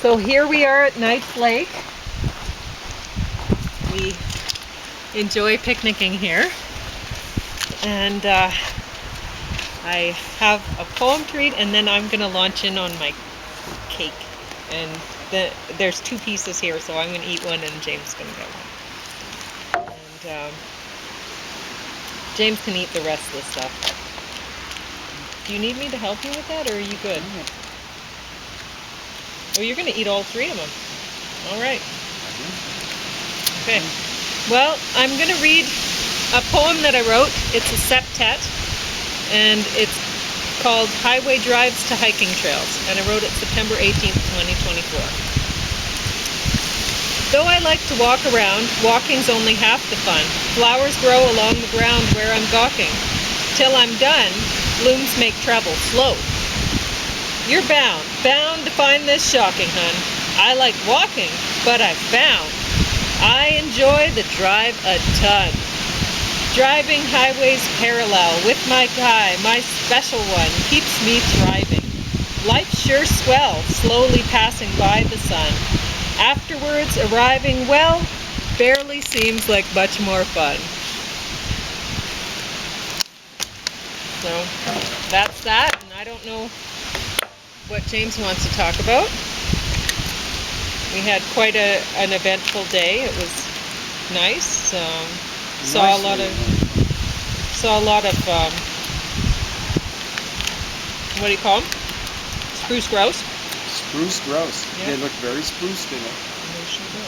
So here we are at Knights Lake. We enjoy picnicking here. And I have a poem to read, and then I'm going to launch in on my cake. And there's 2 pieces here, so I'm going to eat one and James is going to get one. And James can eat the rest of the stuff. Do you need me to help you with that, or are you good? Oh, you're going to eat all 3 of them. All right. Okay. Well, I'm going to read a poem that I wrote. It's a septet, and it's called Highway Drives to Hiking Trails, and I wrote it September 18th, 2024. Though I like to walk around, walking's only half the fun. Flowers grow along the ground where I'm gawking. Till I'm done, blooms make travel slow. You're bound to find this shocking, hun. I like walking, but I've found I enjoy the drive a ton. Driving highways parallel with my guy, my special one, keeps me thriving. Life's sure swell, slowly passing by the sun. Afterwards, arriving, well, barely seems like much more fun. So, that's that, and I don't know what James wants to talk about. We had quite an eventful day. It was nice. Saw a lot of what do you call them? Spruce grouse. Spruce grouse. Yeah. They look very spruce to me. They sure do.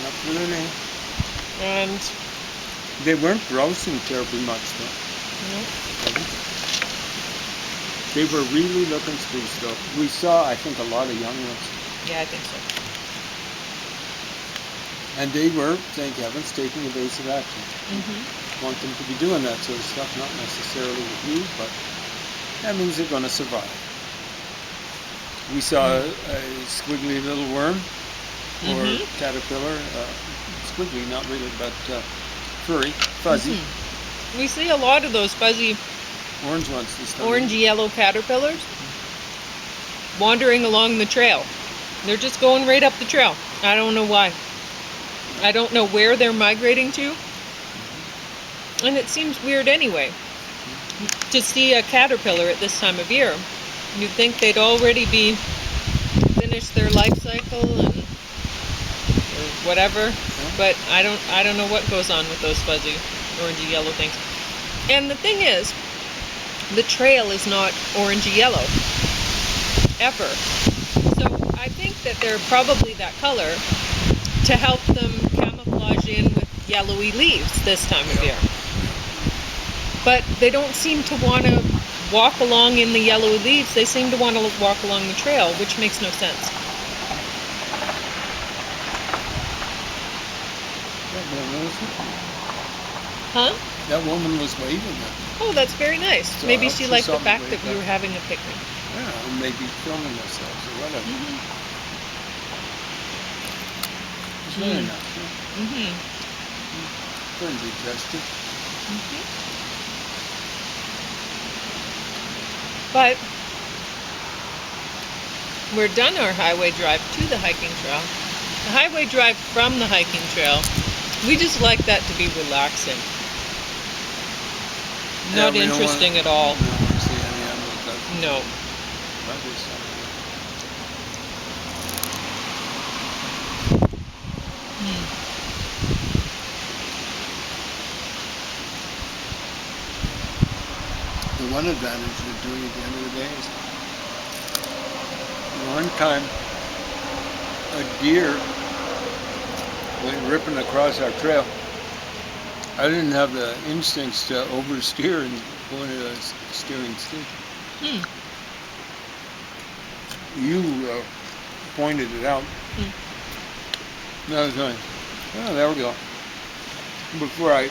Not for their name. And they weren't grousing terribly much though. no. They were really looking spruce though. We saw, I think, a lot of young ones. Yeah, I think so. And they were, thank heavens, taking evasive action. Want them to be doing that sort of stuff, not necessarily with you, but that means they're going to survive. We saw a squiggly little worm, or caterpillar, squiggly, not really, but furry, fuzzy. We see a lot of those fuzzy Orange ones this time. orange-yellow caterpillars wandering along the trail. They're just going right up the trail. I don't know why. I don't know where they're migrating to. And it seems weird anyway to see a caterpillar at this time of year. You'd think they'd already be finished their life cycle and or whatever, but I don't know what goes on with those fuzzy orangey yellow things. And the thing is, the trail is not orangey yellow ever. So I think that they're probably that color to help them camouflage in with yellowy leaves this time of year. But they don't seem to want to walk along in the yellow leaves. They seem to want to walk along the trail, which makes no sense. Huh? That woman was waving at me. Oh, that's very nice. So Maybe she liked the fact that we wave were having a picnic. Yeah, or maybe filming themselves or whatever. It's really nice. Yeah. Friendly gesture. But we're done our highway drive to the hiking trail. The highway drive from the hiking trail, we just like that to be relaxing. Yeah, Not interesting at all. We don't want to see any animals. No. That is something. The one advantage of doing it at the end of the day is one time a deer went ripping across our trail. I didn't have the instincts to oversteer and go into a steering state. You pointed it out. And I was going, oh, there we go. Before I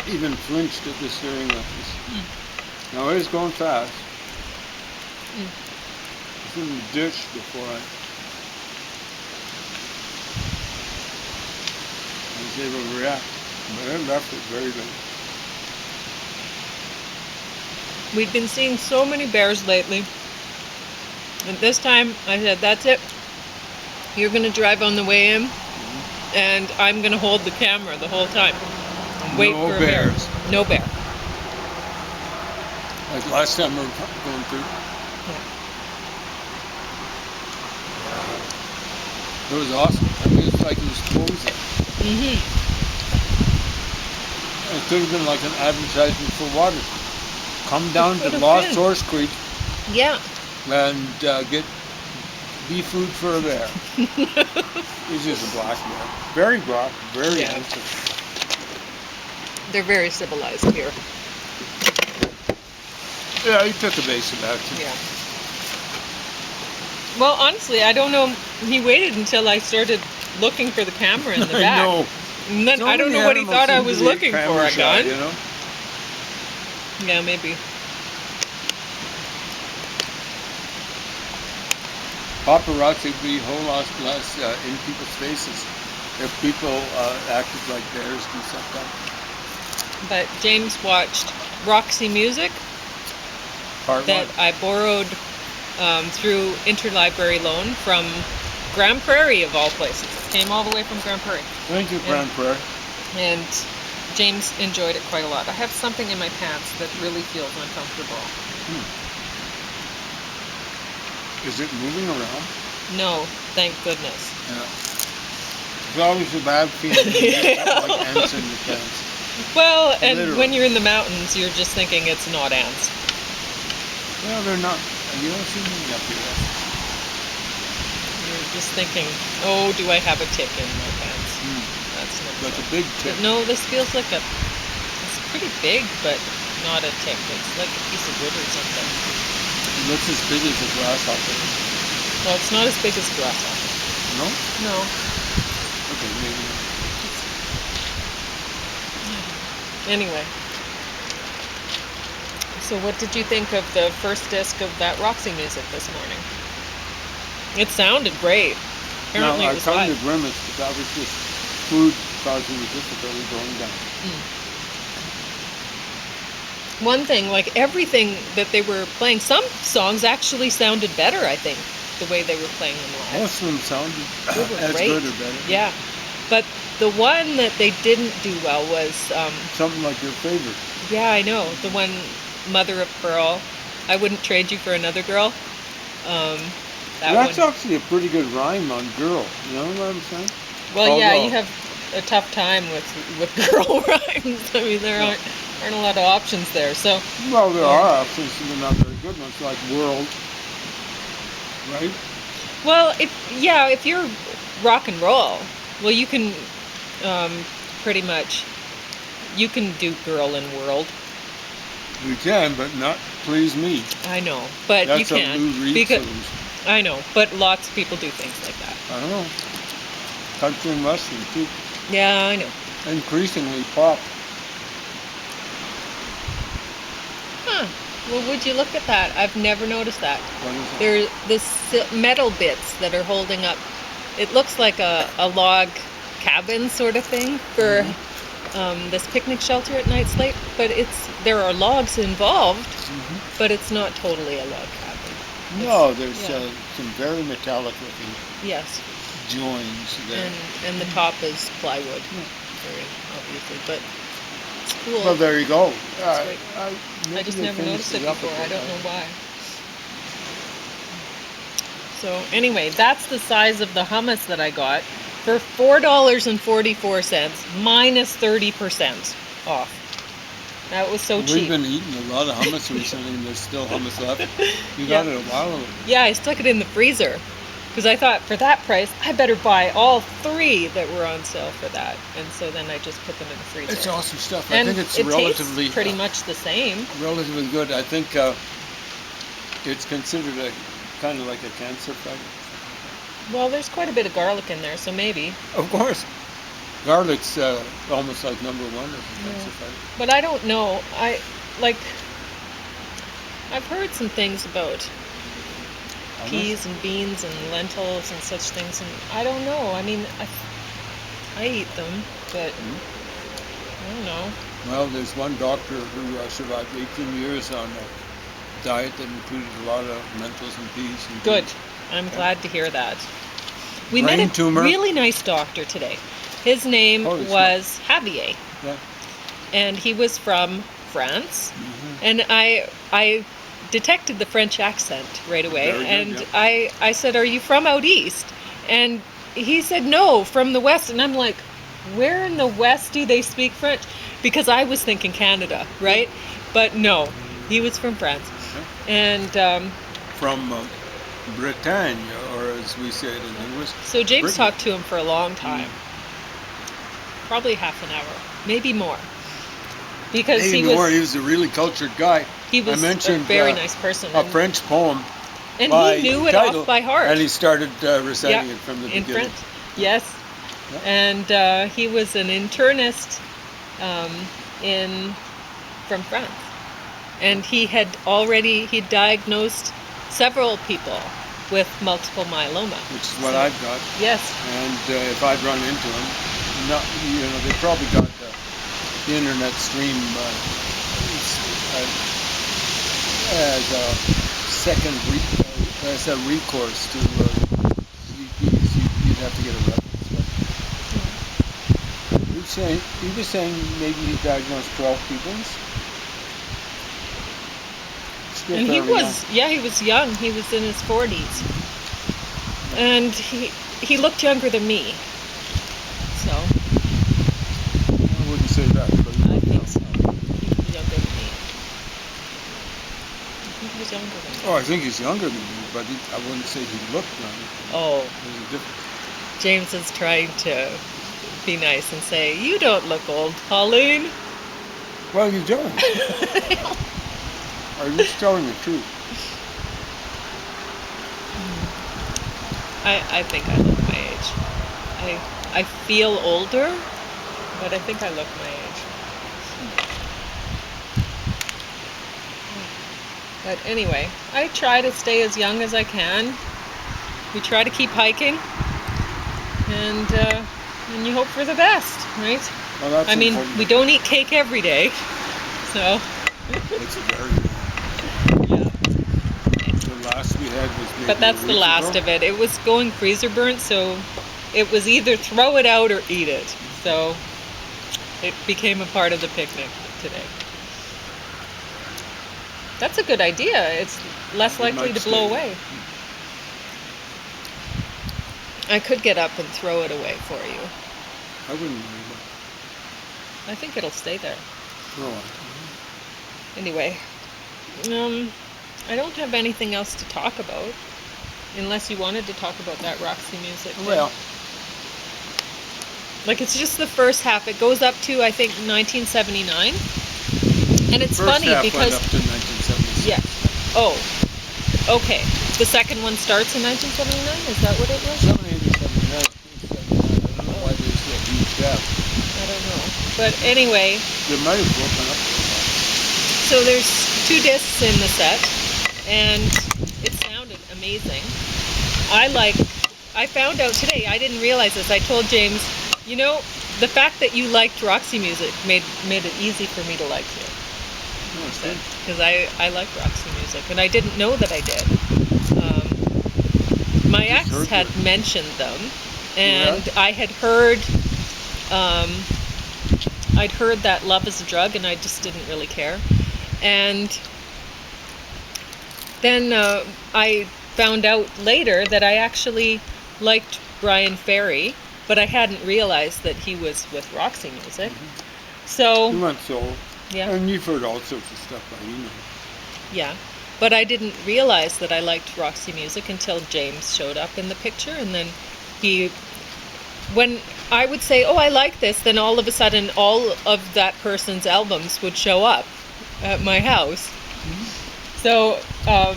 even flinched at the steering wheel. Now it was going fast. It's in the ditch before I was able to react. But I left it very late. We've been seeing so many bears lately. And this time I said, that's it. You're going to drive on the way in, and I'm going to hold the camera the whole time. And wait No for a bear. bears. No bear. Like last time we were going through. It was awesome. I mean, it's like it was closing. It could have been like an advertisement for Waterton. Come down to Lost Horse Creek. Yeah. And get bee food for a bear. He's just a black bear. Very black, very handsome. They're very civilized here. Yeah, he took evasive action. Yeah. Well, honestly, I don't know. He waited until I started looking for the camera in the back. I know. And then I don't know what he thought I was looking for. A gun? You know? Yeah, maybe. Paparazzi would be a whole lot less in people's faces if people acted like bears and stuff like that. But James watched Roxy Music that I borrowed through interlibrary loan from Grand Prairie, of all places. It came all the way from Grand Prairie. Thank you, Grand Prairie. And James enjoyed it quite a lot. I have something in my pants that really feels uncomfortable. Is it moving around? No, thank goodness. Yeah. It's always a bad feeling. You get like ants in your pants. Well, and Literally. when you're in the mountains, you're just thinking it's not ants. Well, they're not. You don't see many up here. You're just thinking, oh, do I have a tick in my pants? That's not That's a big tick. But no, this feels like it's pretty big, but not a tick. It's like a piece of wood or something. It looks as big as a grasshopper. Well, it's not as big as grasshopper. No? No. Okay, maybe not. Anyway. So what did you think of the first disc of that Roxy music this morning? It sounded great. Apparently Now, it was I kind live. of grimaced, but that was just food causing the difficulty going down. One thing, like everything that they were playing, some songs actually sounded better, I think, the way they were playing them live. Most of them sounded They were as great. good or better. Yeah. But the one that they didn't do well was... something like your favorite. Yeah, I know. The one, Mother of Pearl. I Wouldn't Trade You for Another Girl. That's actually a pretty good rhyme on girl. You know what I'm saying? Well, yeah, you have a tough time with girl rhymes. I mean, there aren't a lot of options there. So. Well, there are options, and they're not very good ones, like world. Right? Well, if you're rock and roll, well, you can pretty much you can do girl and world. We can, but not please me. I know, but That's you can a Lou Reed because solution. I know, but lots of people do things like that. I don't know. Country and western too. Yeah, I know. Increasingly pop. Huh. Well, would you look at that? I've never noticed that. What is it? There are the metal bits that are holding up. It looks like a log cabin sort of thing for this picnic shelter at Night Slate, but there are logs involved, but it's not totally a log cabin. No, there's some very metallic looking Yes. joins there. And the top is plywood, very obviously, but it's cool. Well, there you go. Great. I just never noticed it before. I don't know why. So anyway, that's the size of the hummus that I got for $4.44 minus 30% off. That was so cheap. We've been eating a lot of hummus recently, and there's still hummus left. You got it a while ago. Yeah, I stuck it in the freezer because I thought for that price, I better buy all 3 that were on sale for that. And so then I just put them in the freezer. It's awesome stuff. And I think it's it relatively tastes pretty much the same. relatively good. I think it's considered a kind of like a cancer fighter. Well, there's quite a bit of garlic in there, so maybe. Of course. Garlic's almost like number 1 as a cancer fighter. But I don't know. I've heard some things about peas and beans and lentils and such things, and I don't know. I mean, I eat them, but I don't know. Well, there's one doctor who survived 18 years on a diet that included a lot of lentils and peas. And Good. beans. I'm glad to hear that. We met brain a tumor. really nice doctor today. His name Holy smoke. was Javier, Yeah. and he was from France. Mhm. And I detected the French accent right away. Very good, And yeah. I said, "Are you from out east?" And he said, "No, from the west." And I'm like, "Where in the west do they speak French?" Because I was thinking Canada, right? But no, he was from France. And From Bretagne, or as we say it in English. so James Britain. talked to him for a long time. Probably half an hour, maybe more. Because Maybe more. He was a really cultured guy. he was I mentioned a very nice person. a French poem And by he knew it title, off by heart. and he started reciting Yeah, it from the in beginning. French. Yes. Yeah. And he was an internist from France. And he diagnosed several people with multiple myeloma. Which is what I've got. Yes. And if I'd run into them, they probably got the internet stream as a second as a recourse to you'd have to get a reference. But he was saying maybe he diagnosed 12 people. And he was young. He was in his 40s. And he looked younger than me. So I wouldn't say that, but I think so. He was younger than me. He was younger than me. Oh, I think he's younger than me, but I wouldn't say he looked younger. Oh, There's a difference. James is trying to be nice and say, "You don't look old, Pauline." Well, you don't. Are you just telling the truth? I think I look my age. I feel older, but I think I look my age. But anyway, I try to stay as young as I can. We try to keep hiking, and you hope for the best, right? Well, that's I mean, important. we don't eat cake every day, so. It's very Yeah. The last we had was maybe But that's the last of it. It was going freezer burnt, so it was either throw it out or eat it. So it became a part of the picnic today. That's a good idea. It's less likely to blow away. I could get up and throw it away for you. I wouldn't worry about I think it'll stay there. it. Oh, Anyway, I don't have anything else to talk about, unless you wanted to talk about that Roxy music thing. well, Like, it's just the first half. It goes up to, I think, 1979. And it's first funny half because... went up to 1976. Yeah. Oh, okay. The second one starts in 1979? Is that what it was? 79. I don't know why there's a huge gap. I don't know. But anyway, They might have broken up. so there's 2 discs in the set, and it sounded amazing. I found out today, I didn't realize this. I told James, the fact that you liked Roxy music made it easy for me to like you. Because I like Roxy music, and I didn't know that I did. My ex had mentioned them, and I had heard, I'd heard that Love is a Drug, and I just didn't really care. And then I found out later that I actually liked Brian Ferry, but I hadn't realized that he was with Roxy Music. So He went solo. yeah, And you've heard all sorts of stuff by email. yeah. But I didn't realize that I liked Roxy Music until James showed up in the picture, and then when I would say, "Oh, I like this," then all of a sudden all of that person's albums would show up at my house. So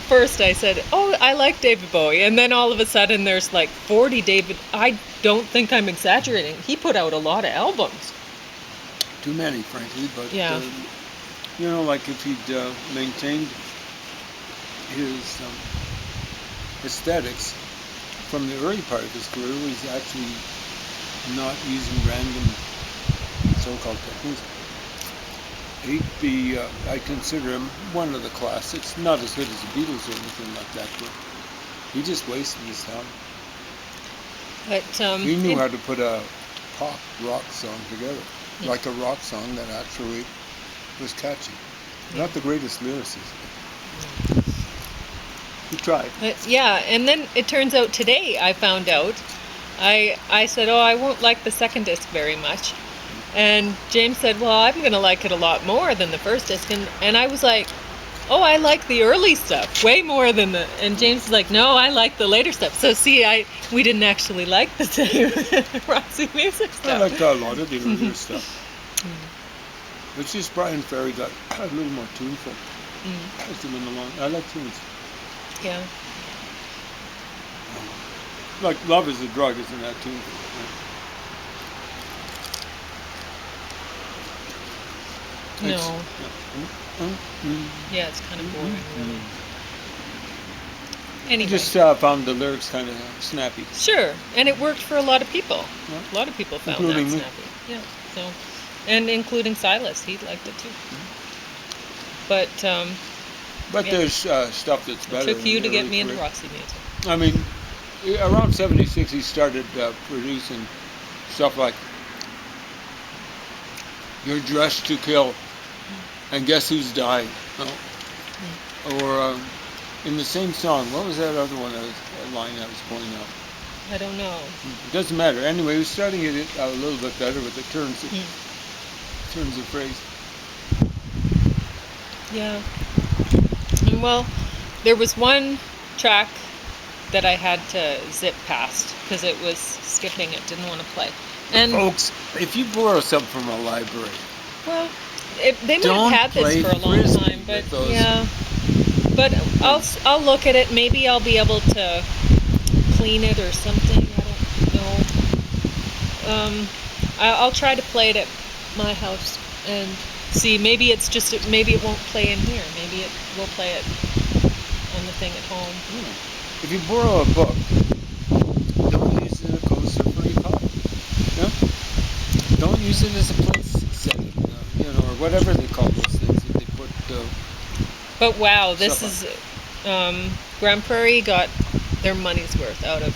first I said, "Oh, I like David Bowie," and then all of a sudden there's like 40 David. I don't think I'm exaggerating. He put out a lot of albums. Too many, frankly, but Yeah. like if he'd maintained his aesthetics from the early part of his career, he's actually not using random so-called techniques. He'd be, I consider him one of the classics, not as good as the Beatles or anything like that, but he just wasted his time. But He knew how to put a pop rock song together, like a rock song that actually was catchy. Not the greatest lyricist. He tried. yeah, and then it turns out today I found out. I said, oh, I won't like the second disc very much. And James said, well, I'm going to like it a lot more than the first disc. And I was like, oh, I like the early stuff way more than the... And James is like, no, I like the later stuff. So see, we didn't actually like the same Roxy music stuff. I liked a lot of the earlier stuff. It's just Brian Ferry got a little more tuneful. As he went along. I like tunes. Yeah. Like Love is a Drug, isn't that tuneful? No. Yeah, it's kind of boring, really. Anyway. I just found the lyrics kind of snappy. Sure, and it worked for a lot of people. Yeah. A lot of people found Including that me. snappy. Yeah. So, and including Silas, he liked it too. But yeah. There's stuff that's better. It took you to get me into career. Roxy music. I mean, around 76, he started producing stuff like You're Dressed to Kill and Guess Who's Dying? Or in the same song, what was that other one, that line I was pointing out? I don't know. It doesn't matter. Anyway, he was starting it a little bit better with the turns of phrase. Yeah. And well, there was one track that I had to zip past because it was skipping. It didn't want to play. And folks, if you borrow something from a library, well, they might have had this for a long time, but yeah. But I'll look at it. Maybe I'll be able to clean it or something. I don't know. I'll try to play it at my house and see. Maybe it won't play in here. Maybe it will play it on the thing at home. If you borrow a book, don't use it as a coaster for EPUB. No? Don't use it as a place setting, or whatever they call those things that they put. But wow, this is Grand Prairie got their money's worth out of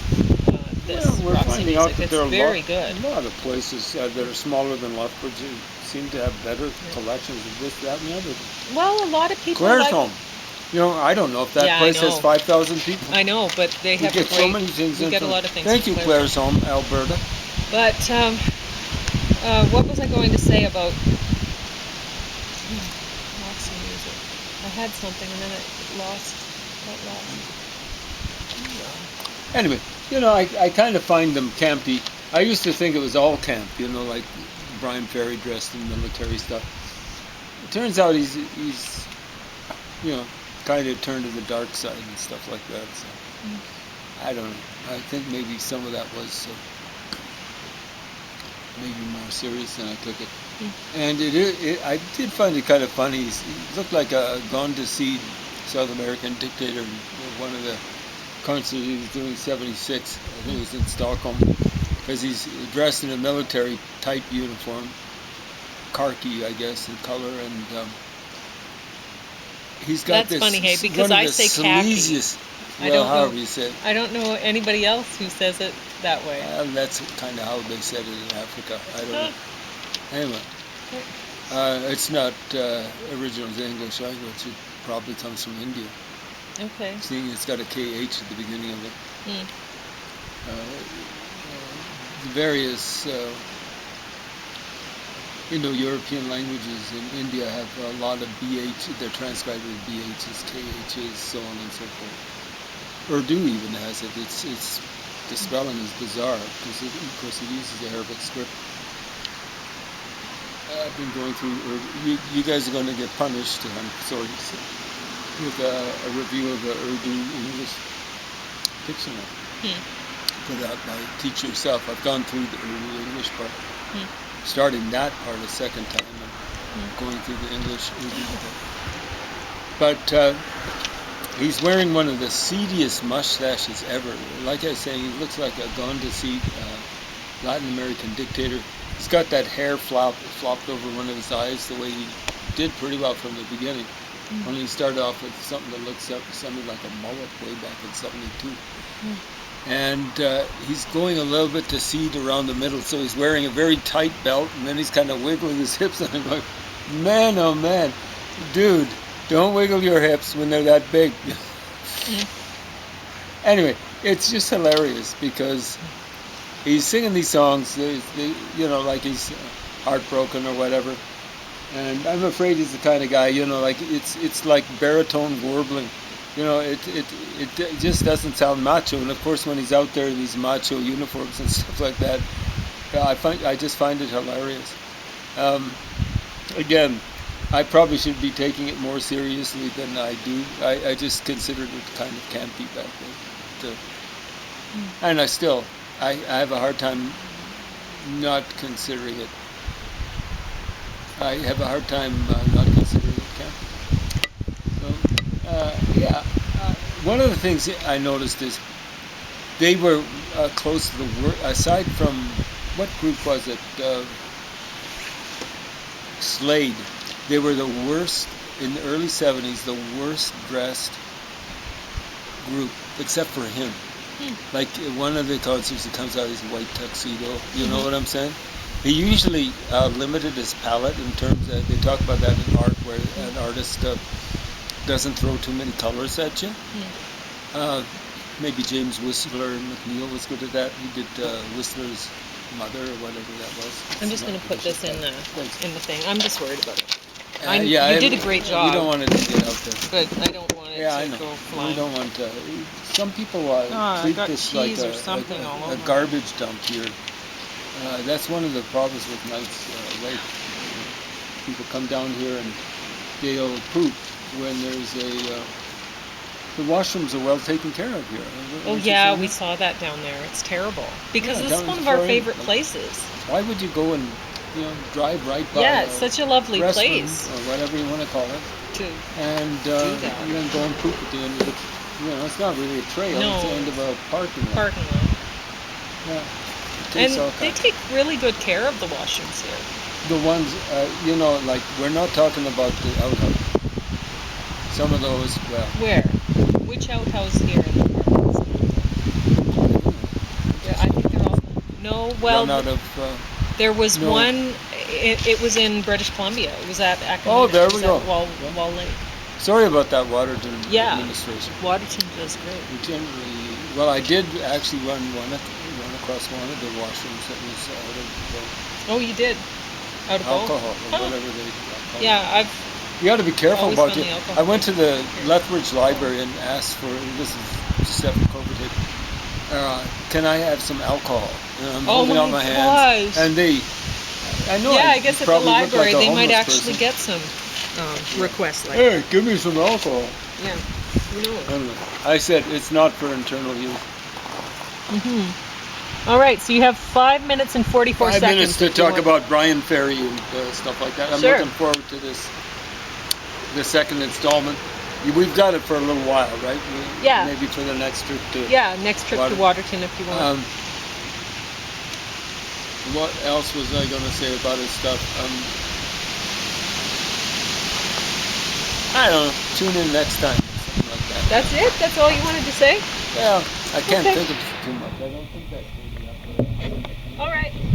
this. Well, we're Roxy finding music. out that It's there are very good. a lot of places that are smaller than Lethbridge seem to have better collections of this, that, and the other. Well, a lot of people Claire's like... home. I don't know if that place has 5,000 people. I know, but they have get so many things. We get a lot of things. Thank you, Claire's home, Alberta. But what was I going to say about Roxy music? I had something and then it got lost. Anyway, I kind of find them campy. I used to think it was all camp, like Brian Ferry dressed in military stuff. It turns out he's kind of turned to the dark side and stuff like that. So I don't know. I think maybe some of that was maybe more serious than I took it. And I did find it kind of funny. He looked like a gone-to-seed South American dictator in one of the concerts he was doing in 76. I think it was in Stockholm. Because he's dressed in a military-type uniform, khaki, I guess, in color, and he's got That's funny, hey, because one of I the say khaki. However you say it. I don't know anybody else who says it that way. That's kind of how they said it in Africa. I don't know. Anyway, it's not original to English language. It probably comes from India. Okay. Seeing it's got a KH at the beginning of it. The various Indo-European languages in India have a lot of BH. They're transcribed with BHs, KHs, so on and so forth. Urdu even has it. It's the spelling is bizarre because of course it uses the Arabic script. I've been going through Urdu. You guys are going to get punished, I'm sorry to say, with a review of the Urdu English dictionary. Put out by Teach Yourself. I've gone through the Urdu English part. Starting that part a second time and going through the English Urdu part. But he's wearing one of the seediest mustaches ever. Like I was saying, he looks like a gone-to-seed Latin American dictator. He's got that hair flopped over one of his eyes the way he did pretty well from the beginning. When he started off with something that looks something like a mullet way back in 72. and he's going a little bit to seed around the middle, so he's wearing a very tight belt, and then he's kind of wiggling his hips, and I'm going, man, oh man, dude, don't wiggle your hips when they're that big. Anyway, it's just hilarious because he's singing these songs, like he's heartbroken or whatever, and I'm afraid he's the kind of guy, like it's like baritone warbling. It just doesn't sound macho, and of course when he's out there in these macho uniforms and stuff like that, I just find it hilarious. Again, I probably should be taking it more seriously than I do. I just considered it kind of campy back then, and I have a hard time not considering it. I have a hard time not considering it campy. One of the things I noticed is they were close to the worst, aside from, what group was it? Slade. They were the worst, in the early 70s, the worst dressed group, except for him. Like one of the concerts, he comes out in his white tuxedo, you know what I'm saying? He usually limited his palette in terms of, they talk about that in art, where an artist doesn't throw too many colors at you. Maybe James Whistler McNeil was good at that. He did Whistler's Mother or whatever that was. I'm just going to put this in the thing. I'm just worried about it. You did a great job. We don't want it to get out there. But I don't want it to go flying. We don't want to. Some people treat this like a garbage dump here. That's one of the problems with Knights Lake. People come down here and they'll poop when there's the washrooms are well taken care of here. Oh yeah, we saw that down there. It's terrible because this is one of our favorite places. Why would you go and drive right by? Yeah, it's such a lovely place, or whatever you want to call it. And then go and poop at the end of it. It's not really a trail. No. It's the end of a parking lot. Yeah. And they take really good care of the washrooms here. The ones, like we're not talking about the outhouse. Some of those, well. Where? Which outhouse here in the apartments? Yeah, I think they're all. No, well. Run out of. There was one. It was in British Columbia. It was at Acton. Oh, there we go. Wall Lake. Sorry about that, Waterton administration. Waterton does great. We generally, I did actually run across one of the washrooms that was out of. Oh, you did. Out of alcohol or whatever they call it. Yeah, you got to be careful about it. I went to the Lethbridge Library and asked for, this is just after COVID hit, can I have some alcohol? I'm holding out my hands. And I guess at the library they might actually get some requests like hey, give me some alcohol. Yeah. Anyway, I said it's not for internal use. All right, so you have 5 minutes and 44 seconds. 5 minutes to talk about Brian Ferry and stuff like that. I'm looking forward to the second installment. We've got it for a little while, right? Maybe for the next trip to next trip to Waterton if you want. What else was I going to say about his stuff? I don't know. Tune in next time. Something like that. That's it? That's all you wanted to say? Yeah, I can't think of too much. I don't think that's really up there. All right.